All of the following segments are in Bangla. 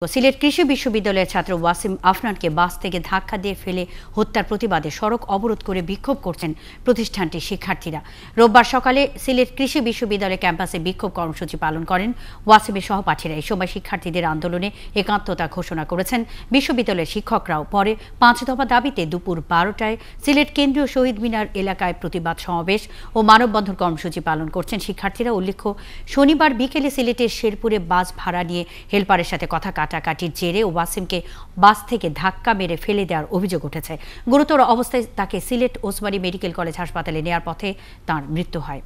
সিলেট কৃষি বিশ্ববিদ্যালয়ের ছাত্র ওয়াসিম আফনানকে বাস থেকে ধাক্কা দিয়ে ফেলে হত্যার প্রতিবাদে সড়ক অবরোধ করে বিক্ষোভ করছেন প্রতিষ্ঠানটির শিক্ষার্থীরা। রোববার সকালে সিলেট কৃষি বিশ্ববিদ্যালয় ক্যাম্পাসে বিক্ষোভ কর্মসূচি পালন করেন ওয়াসিমের সহপাঠীরা। এই সময় শিক্ষার্থীদের আন্দোলনে একাত্মতা ঘোষণা করেছেন বিশ্ববিদ্যালয়ের শিক্ষকরাও। পরে 5 দফা দাবিতে দুপুর 12টায় সিলেট কেন্দ্রীয় শহীদ মিনার এলাকায় প্রতিবাদ সমাবেশ ও মানববন্ধন কর্মসূচি পালন করছেন শিক্ষার্থীরা। উল্লেখ্য, শনিবার বিকেলে সিলেটের শেরপুরে বাস ভাড়া নিয়ে হেলপারের সাথে কথা কাটাকাটির জেরে ওয়াসিমকে বাস থেকে ধাক্কা মেরে ফেলে দেওয়ার অভিযোগ উঠেছে। গুরুতর অবস্থায় তাকে সিলেট ওসমানী মেডিকেল কলেজ হাসপাতালে নেওয়ার পথে তাঁর মৃত্যু হয়।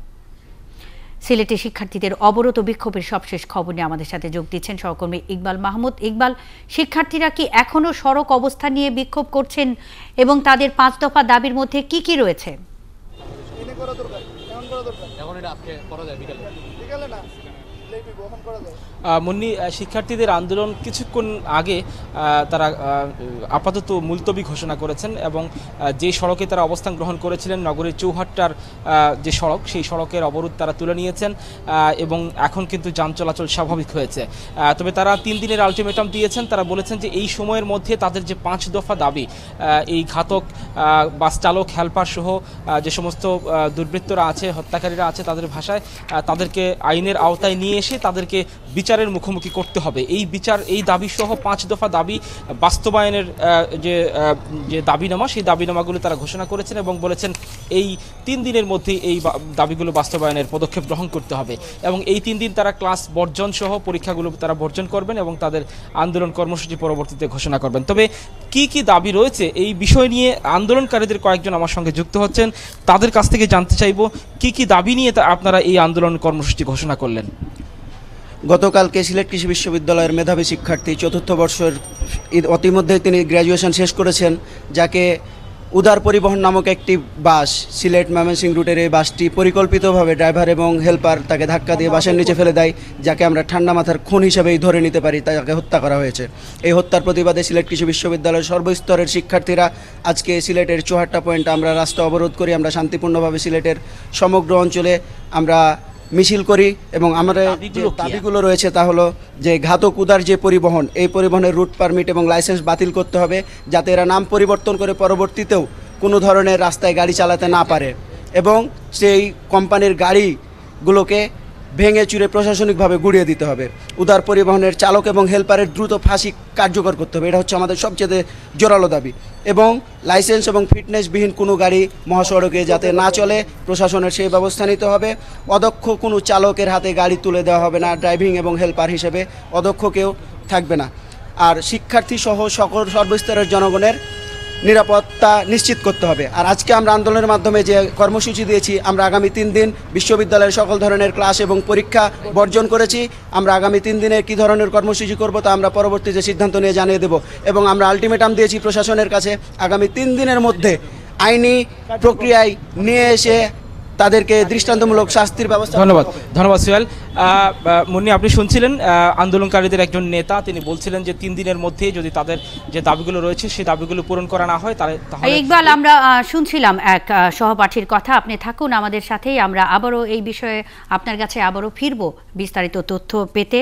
সিলেটে শিক্ষার্থীদের অবরোধ ও বিক্ষোভের সবশেষ খবর নিয়ে আমাদের সাথে যোগ দিচ্ছেন সহকর্মী ইকবাল মাহমুদ। ইকবাল, শিক্ষার্থীরা কি এখনো সড়ক অবস্থা নিয়ে বিক্ষোভ করছেন এবং তাদের 5 দফা দাবির মধ্যে কি কি রয়েছে? মুন্নি, শিক্ষার্থীদের আন্দোলন কিছুক্ষণ আগে তারা আপাতত মুলতবি ঘোষণা করেছেন এবং যে সড়কে তারা অবস্থান গ্রহণ করেছিলেন নগরীর চৌহাট্টার যে সড়ক, সেই সড়কের অবরোধ তারা তুলে নিয়েছেন এবং এখন কিন্তু যান চলাচল স্বাভাবিক হয়েছে। তবে তারা 3 দিনের আলটিমেটাম দিয়েছেন। তারা বলেছেন যে এই সময়ের মধ্যে তাদের যে 5 দফা দাবি, এই ঘাতক বাস চালক, হেলপার সহ যে সমস্ত দুর্বৃত্তরা আছে, হত্যাকারীরা আছে, তাদের ভাষায় তাদেরকে আইনের আওতায় নিয়ে এসে তাদেরকে বিচারের মুখোমুখি করতে হবে। এই দাবি সহ 5 দফা দাবি বাস্তবায়নের যে দাবিনামা, সেই দাবিনামাগুলো তারা ঘোষণা করেছেন এবং বলেছেন এই 3 দিনের মধ্যে এই দাবিগুলো বাস্তবায়নের পদক্ষেপ গ্রহণ করতে হবে এবং এই 3 দিন তারা ক্লাস বর্জন সহ পরীক্ষাগুলো তারা বর্জন করবেন এবং তাদের আন্দোলন কর্মসূচি পরবর্তীতে ঘোষণা করবেন। তবে কি কি দাবি রয়েছে এই বিষয় নিয়ে আন্দোলনকারীদের কয়েকজন আমার সঙ্গে যুক্ত হচ্ছেন, তাদের কাছ থেকে জানতে চাইব কি কি দাবি নিয়ে আপনারা এই আন্দোলন কর্মসূচি ঘোষণা করলেন। গতকালকে সিলেট কৃষি বিশ্ববিদ্যালয়ের মেধাবী শিক্ষার্থী 4র্থ বর্ষের অতিমধ্যে তিনি গ্র্যাজুয়েশন শেষ করেছেন, যাকে উদার পরিবহন নামক একটি বাস, সিলেট ময়মনসিংহ রুটের এই বাসটি পরিকল্পিতভাবে ড্রাইভার এবং হেলপার তাকে ধাক্কা দিয়ে বাসের নিচে ফেলে দেয়, যাকে আমরা ঠান্ডা মাথার খুন হিসেবেই ধরে নিতে পারি। তাকে হত্যা করা হয়েছে। এই হত্যার প্রতিবাদে সিলেট কৃষি বিশ্ববিদ্যালয়ের সর্বস্তরের শিক্ষার্থীরা আজকে সিলেটের চৌহাট্টা পয়েন্টে আমরা রাস্তা অবরোধ করি। আমরা শান্তিপূর্ণভাবে সিলেটের সমগ্র অঞ্চলে আমরা মিছিল করি এবং আমাদের যে দাবিগুলো রয়েছে তা হলো যে ঘাতক উদার যে পরিবহন, এই পরিবহনের রুট পারমিট এবং লাইসেন্স বাতিল করতে হবে, যাতে এরা নাম পরিবর্তন করে পরবর্তীতেও কোনো ধরনের রাস্তায় গাড়ি চালাতে না পারে এবং সেই কোম্পানির গাড়িগুলোকে ভেঙে চুরে প্রশাসনিকভাবে গুড়িয়ে দিতে হবে। উদার পরিবহনের চালক এবং হেলপারের দ্রুত ফাঁসি কার্যকর করতে হবে। এটা হচ্ছে আমাদের সবচেয়ে জোরালো দাবি। এবং লাইসেন্স এবং ফিটনেসবিহীন কোনো গাড়ি মহাসড়কে যাতে না চলে, প্রশাসনের সেই ব্যবস্থা নিতে হবে। অদক্ষ কোনো চালকের হাতে গাড়ি তুলে দেওয়া হবে না। ড্রাইভিং এবং হেলপার হিসেবে অদক্ষ কেউ থাকবে না। আর শিক্ষার্থী সহ সকল সর্বস্তরের জনগণের নিরাপত্তা নিশ্চিত করতে হবে। আর আজকে আমরা আন্দোলনের মাধ্যমে যে কর্মসূচি দিয়েছি, আমরা আগামী 3 দিন বিশ্ববিদ্যালয়ের সকল ধরনের ক্লাস এবং পরীক্ষা বর্জন করেছি। আমরা আগামী 3 দিনে কী ধরনের কর্মসূচি করব তা আমরা পরবর্তীতে সিদ্ধান্ত নিয়ে জানিয়ে দেব এবং আমরা আলটিমেটাম দিয়েছি প্রশাসনের কাছে আগামী 3 দিনের মধ্যে আইনি প্রক্রিয়ায় নিয়ে এসে তাদেরকে দৃষ্টান্তমূলক শাস্তির ব্যবস্থা। ধন্যবাদ সোহেল। মুন্নি, আপনি শুনছিলেন আন্দোলনকারীদের একজন নেতা, তিনি বলছিলেন যে 3 দিনের মধ্যে যদি তাদের যে দাবিগুলো রয়েছে সেই দাবিগুলো পূরণ করা না হয় তাহলে। ইকবাল, আমরা শুনছিলাম এক সহপাঠীর কথা। আপনি থাকুন আমাদের সাথেই, আমরা আবারও এই বিষয়ে আপনার কাছে আবারও ফিরব বিস্তারিত তথ্য পেতে।